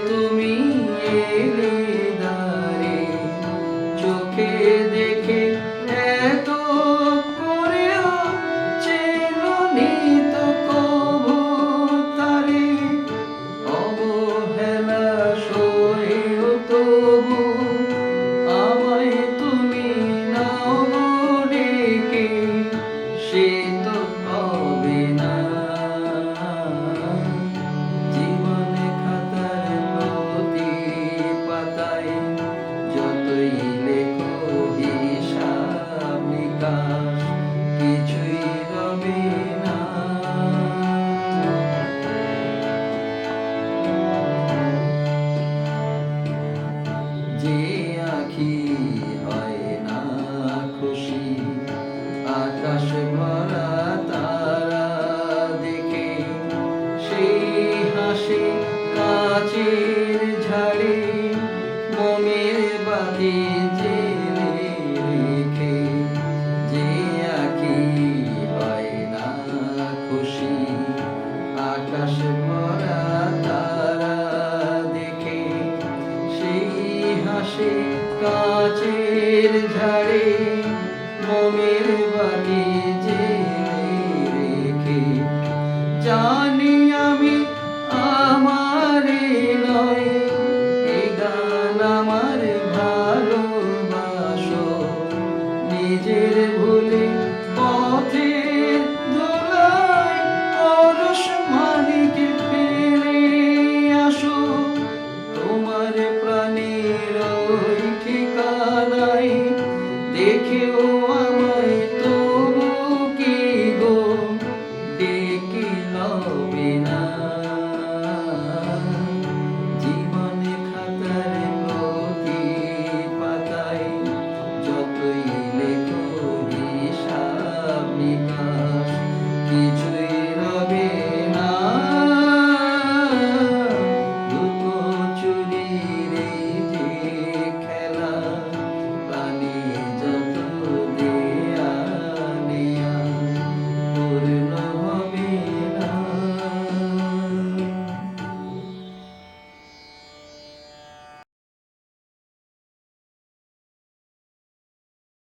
তুমি এলে দ্বারে, চোখে দেখে এত করেও চেননি তো কভু তারে। অবহেলা সয়েও তবু আমায় তুমি নাও ডেকে, সে তো হবে না। জীবনে খাতার প্রতি পাতায় যতই লেখো হিসাব নিকাশ, কিছুই রবে না। যে আঁখি হয় না খুশি আকাশ ভরা তারা দেখে, সেই হাসি কাচের ঝাড়ে মোমের বাতি জেলে রেখে। যে আঁখি হয় না খুশি আকাশ ভরা তারা দেখে, সেই হাসি কাচের ঝাড়ে মোমের বাতি